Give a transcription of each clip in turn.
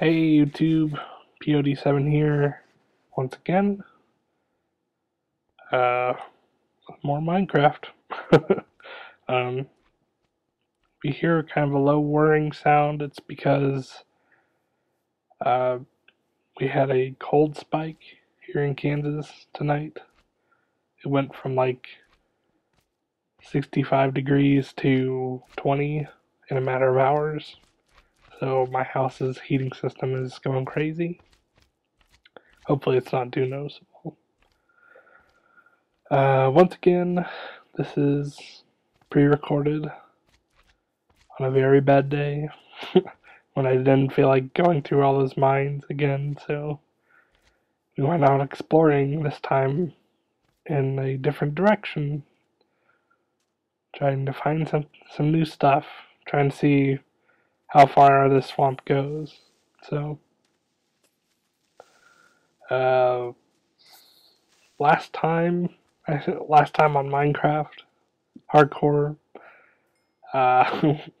Hey YouTube, POD7 here once again. Uh, more Minecraft. um, we hear kind of a low whirring sound. It's because uh, we had a cold spike here in Kansas tonight. It went from like 65 degrees to 20 in a matter of hours. So my house's heating system is going crazy. Hopefully it's not too noticeable. Once again, this is pre-recorded on a very bad day when I didn't feel like going through all those mines again, so we went out exploring this time in a different direction, trying to find some new stuff, trying to see how far this swamp goes. So, uh, last time on Minecraft Hardcore,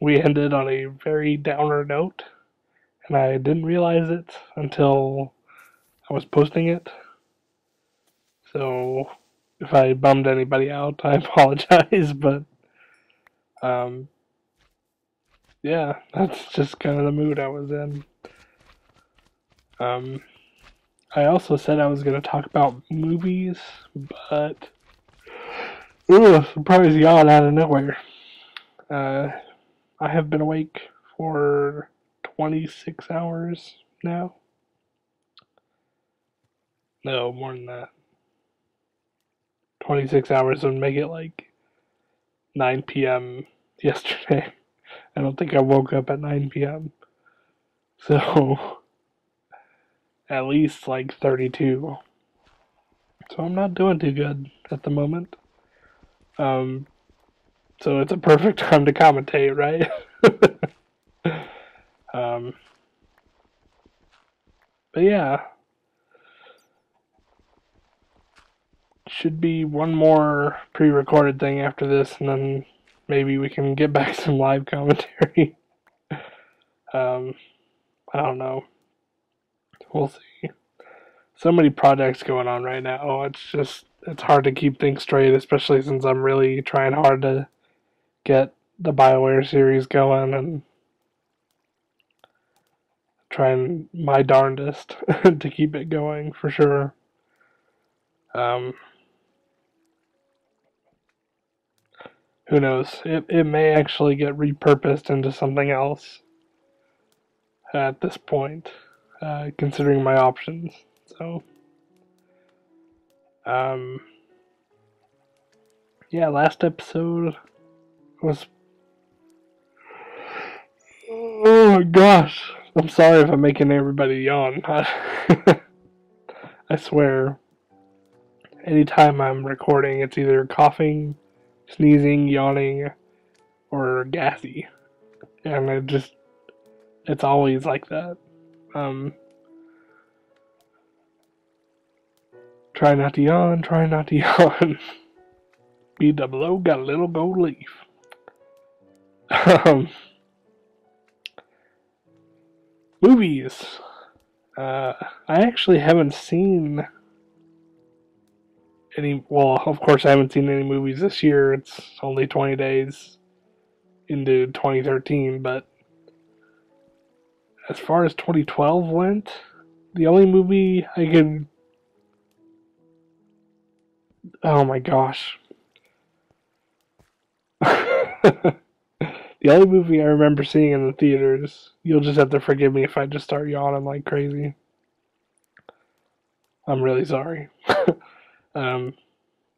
we ended on a very downer note, and I didn't realize it until I was posting it. So if I bummed anybody out, I apologize, but um, yeah, that's just kind of the mood I was in. Um, I also said I was going to talk about movies, but surprise yawn out of nowhere. I have been awake for 26 hours now. No, more than that. 26 hours would make it like 9 p.m. yesterday. I don't think I woke up at 9 p.m. So, at least like 32. So I'm not doing too good at the moment. Um, so it's a perfect time to commentate, right? um, but yeah, should be one more pre-recorded thing after this, and then maybe we can get back some live commentary. um, I don't know. We'll see. So many projects going on right now. It's hard to keep things straight, especially since I'm really trying hard to get the BioWare series going and trying my darndest to keep it going for sure. Um, who knows? It may actually get repurposed into something else at this point, considering my options. So, um, yeah, last episode was. Oh my gosh! I'm sorry if I'm making everybody yawn. I swear, anytime I'm recording, it's either coughing, sneezing, yawning, or gassy. And it's always like that. Um, try not to yawn, try not to yawn. B-double-O got a little gold leaf. Um, movies. I actually haven't seen any. Well, of course, I haven't seen any movies this year. It's only 20 days into 2013, but as far as 2012 went, the only movie I could. Oh my gosh. The only movie I remember seeing in the theaters, you'll just have to forgive me if I just start yawning like crazy. I'm really sorry. um,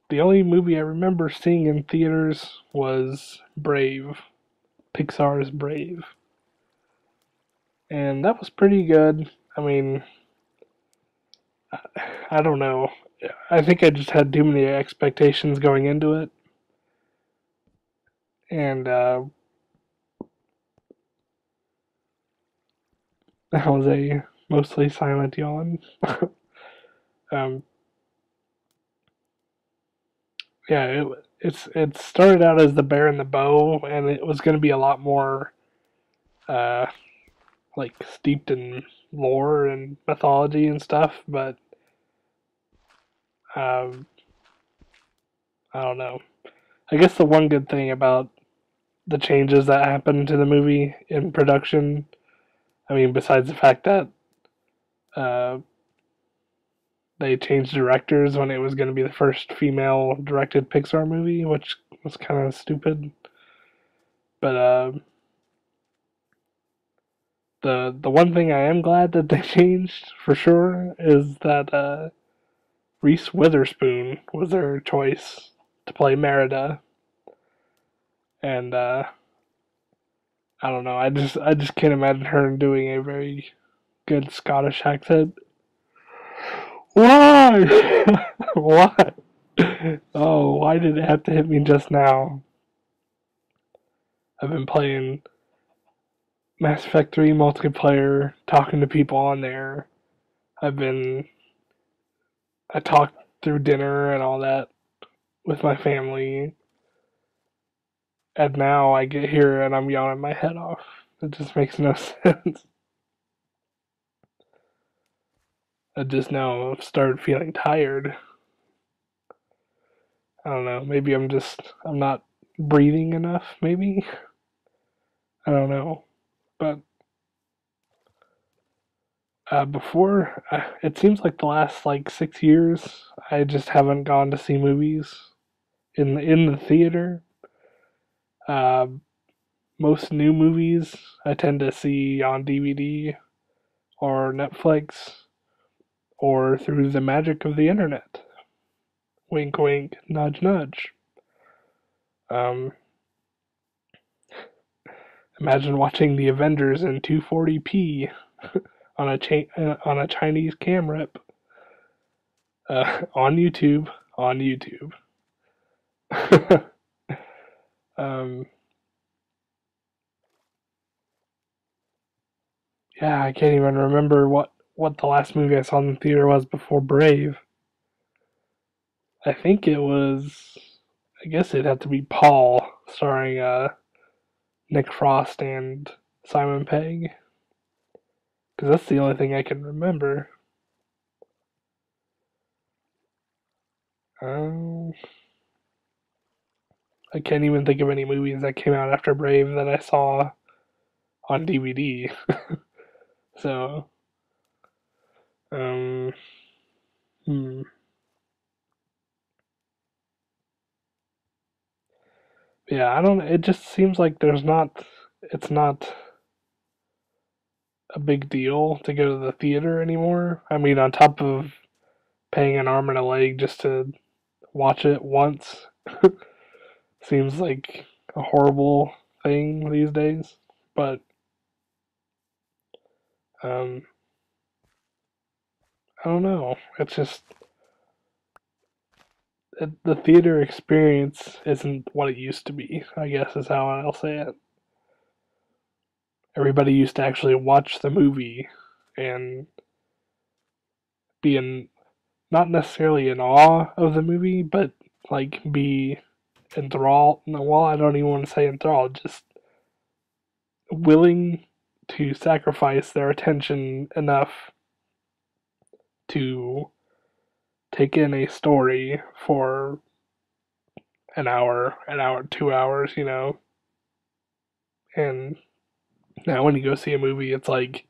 the only movie I remember seeing in theaters was Brave, Pixar's Brave. And that was pretty good. I mean, I don't know. I think I just had too many expectations going into it. And that was a mostly silent yawn. um, yeah, it started out as The Bear and the Bow, and it was going to be a lot more like steeped in lore and mythology and stuff, but um, I don't know. I guess the one good thing about the changes that happened to the movie in production, I mean, besides the fact that uh, they changed directors when it was going to be the first female directed Pixar movie, which was kind of stupid. But the one thing I am glad that they changed for sure is that Reese Witherspoon was their choice to play Merida, and I don't know. I just can't imagine her doing a very good Scottish accent. Why? Why? Oh, why did it have to hit me just now? I've been playing Mass Effect 3 multiplayer, talking to people on there. I've been I talked through dinner and all that with my family, and now I get here and I'm yawning my head off. It just makes no sense. I just now started feeling tired. I don't know. Maybe I'm not breathing enough. Maybe I don't know. But it seems like the last like 6 years, I just haven't gone to see movies in the theater. Uh, Most new movies I tend to see on DVD or Netflix or through the magic of the internet. Wink, wink, nudge, nudge. Um, Imagine watching the Avengers in 240p on a Chinese cam rip on YouTube. On YouTube. um, yeah, I can't even remember what the last movie I saw in the theater was before Brave. I think it was. I guess it'd have to be Paul, starring Nick Frost and Simon Pegg, because that's the only thing I can remember. Um, I can't even think of any movies that came out after Brave that I saw on DVD. So, um, hmm. Yeah, I don't. It just seems like It's not a big deal to go to the theater anymore. I mean, on top of paying an arm and a leg just to watch it once, seems like a horrible thing these days. But um, I don't know. It's just the theater experience isn't what it used to be. I guess is how I'll say it. Everybody used to actually watch the movie and be in not necessarily in awe of the movie, but like be enthralled. No, well, I don't even want to say enthralled, just willing to sacrifice their attention enough to take in a story for an hour, 2 hours, And now when you go see a movie, it's like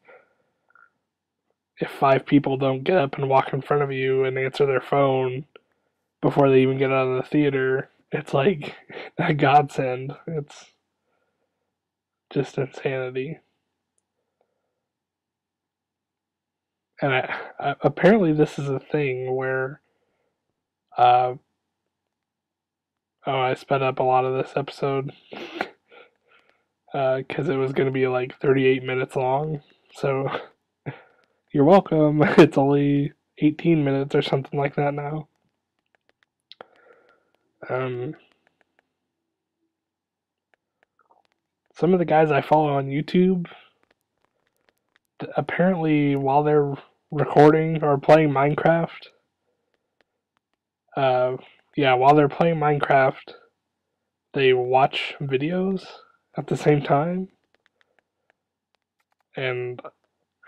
if five people don't get up and walk in front of you and answer their phone before they even get out of the theater, it's like a godsend. It's just insanity. And apparently, this is a thing where, uh, oh, I sped up a lot of this episode because it was going to be like 38 minutes long. So you're welcome. It's only 18 minutes or something like that now. Um, some of the guys I follow on YouTube, apparently, while they're recording or playing Minecraft, uh, yeah, while they're playing Minecraft, they watch videos at the same time. and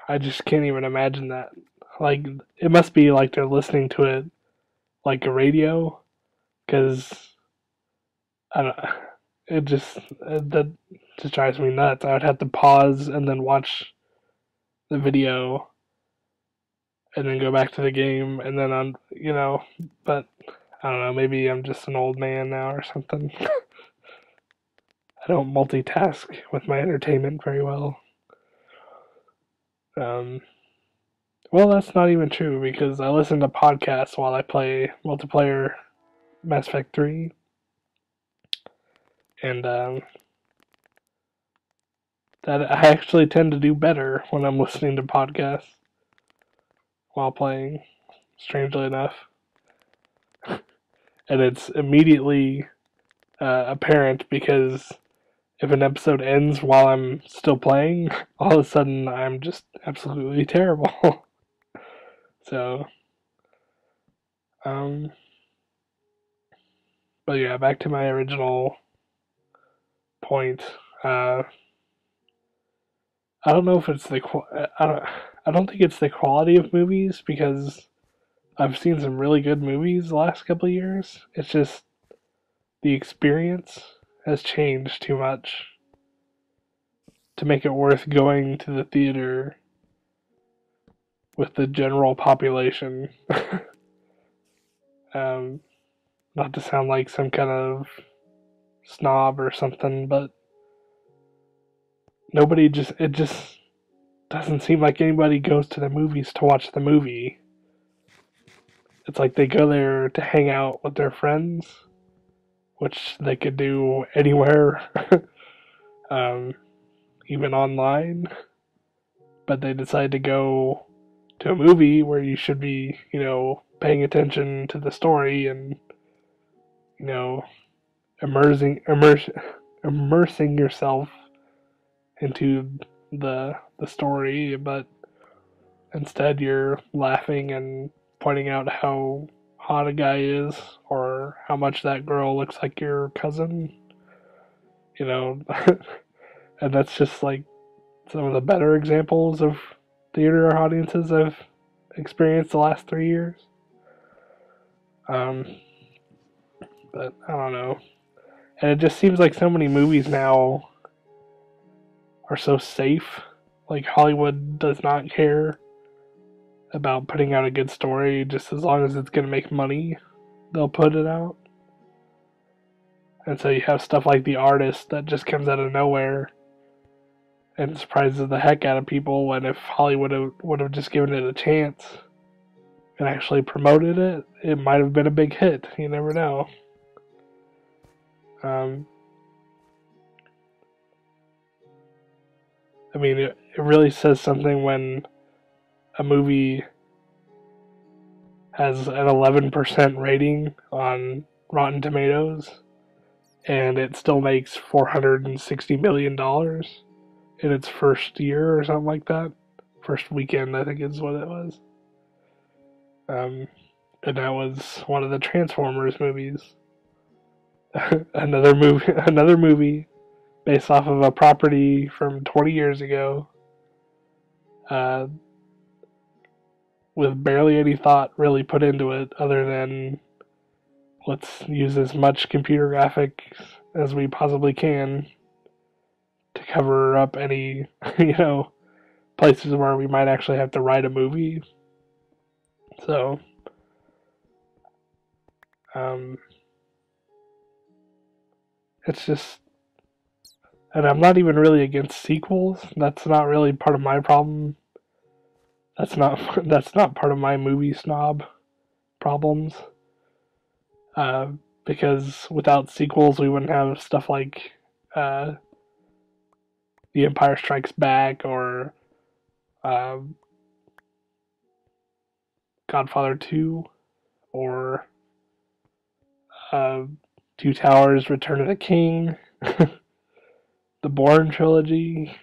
I just can't even imagine that. Like, it must be like they're listening to it like a radio, because I don't. It just that just drives me nuts. I would have to pause and then watch the video and then go back to the game and then but I don't know, maybe I'm just an old man now or something. I don't multitask with my entertainment very well. Um, well, that's not even true because I listen to podcasts while I play multiplayer Mass Effect 3, and that I actually tend to do better when I'm listening to podcasts while playing, strangely enough. And it's immediately apparent because if an episode ends while I'm still playing, all of a sudden I'm just absolutely terrible. So, um, but yeah, back to my original point. Uh, I don't know if it's I don't think it's the quality of movies because I've seen some really good movies the last couple of years. It's just the experience has changed too much to make it worth going to the theater with the general population. um, Not to sound like some kind of snob or something, but it just doesn't seem like anybody goes to the movies to watch the movie. It's like they go there to hang out with their friends, which they could do anywhere, um, even online, but they decide to go to a movie where you should be, paying attention to the story and, you know, immersing yourself into the story, but instead you're laughing and pointing out how hot a guy is or how much that girl looks like your cousin, you know. And that's just like some of the better examples of theater audiences I've experienced the last 3 years. Um, but I don't know. And it just seems like so many movies now are so safe. Like Hollywood does not care about putting out a good story, just as long as it's going to make money, they'll put it out. And so you have stuff like The Artist that just comes out of nowhere and surprises the heck out of people, when if Hollywood would have just given it a chance and actually promoted it, it might have been a big hit. You never know. Um, I mean, it really says something when a movie has an 11% rating on Rotten Tomatoes and it still makes $460 million in its first year or something like that. First weekend, I think is what it was. And that was one of the Transformers movies. Another movie based off of a property from 20 years ago, uh, with barely any thought really put into it, other than let's use as much computer graphics as we possibly can to cover up any, places where we might actually have to write a movie. So, um, it's just, and I'm not even really against sequels. That's not really part of my problem. That's not part of my movie snob problems. Uh, because without sequels, we wouldn't have stuff like uh, The Empire Strikes Back or uh, Godfather 2 or uh, Two Towers, Return of the King, the Bourne trilogy.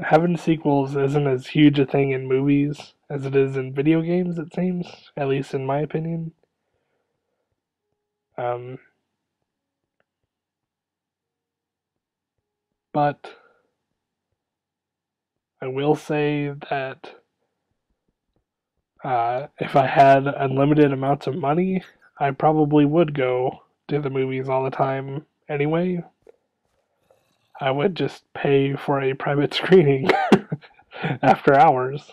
Having sequels isn't as huge a thing in movies as it is in video games, it seems, at least in my opinion. Um, but I will say that if I had unlimited amounts of money, I probably would go to the movies all the time anyway. I would just pay for a private screening after hours.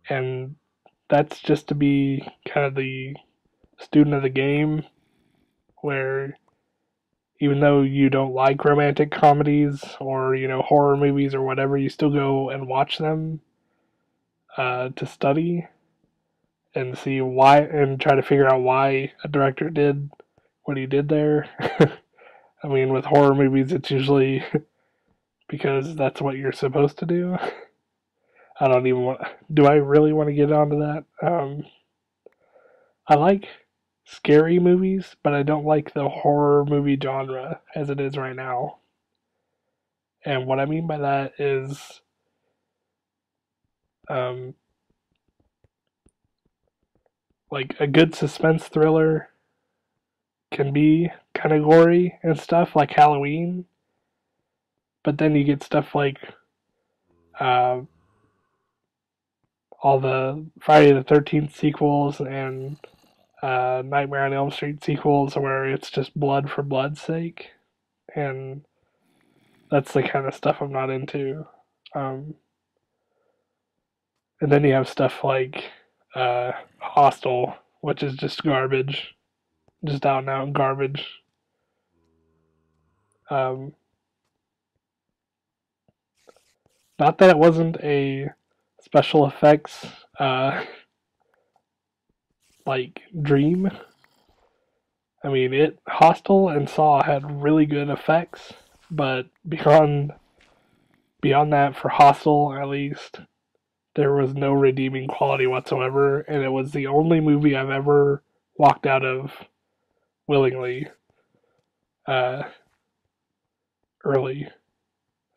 And that's just to be kind of the student of the game, where even though you don't like romantic comedies or horror movies or whatever, you still go and watch them to study and see why and try to figure out why a director did what he did there. I mean, with horror movies, it's usually because that's what you're supposed to do. I don't even want. Do I really want to get onto that? I like scary movies, but I don't like the horror movie genre as it is right now. And what I mean by that is, um, like a good suspense thriller can be kind of gory and stuff, like Halloween. But then you get stuff like uh, all the Friday the 13th sequels and Nightmare on Elm Street sequels, where it's just blood for blood's sake, and that's the kind of stuff I'm not into. Um, and then you have stuff like Hostel, which is just garbage, just out and out garbage. Um, Not that it wasn't a special effects like dream. I mean, Hostel and Saw had really good effects, but beyond that, for Hostel at least, there was no redeeming quality whatsoever, and it was the only movie I've ever walked out of willingly uh, early.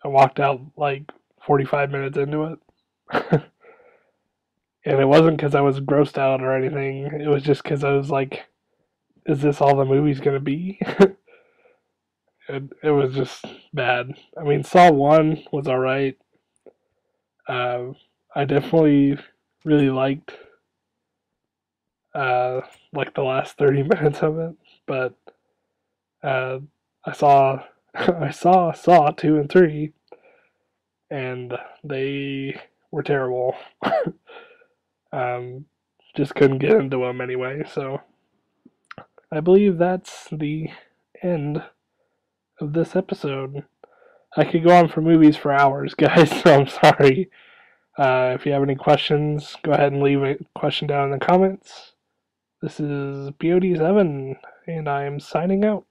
I walked out like 45 minutes into it. And it wasn't because I was grossed out or anything. It was just because I was like, is this all the movie's going to be? It was just bad. I mean, Saw 1 was alright. Uh, I definitely really liked like the last 30 minutes of it, but uh, I saw I saw 2 and 3, and they were terrible. um, just couldn't get into them anyway. So I believe that's the end of this episode. I could go on for movies for hours, guys. So I'm sorry. If you have any questions, go ahead and leave a question down in the comments. This is POD7, and I am signing out.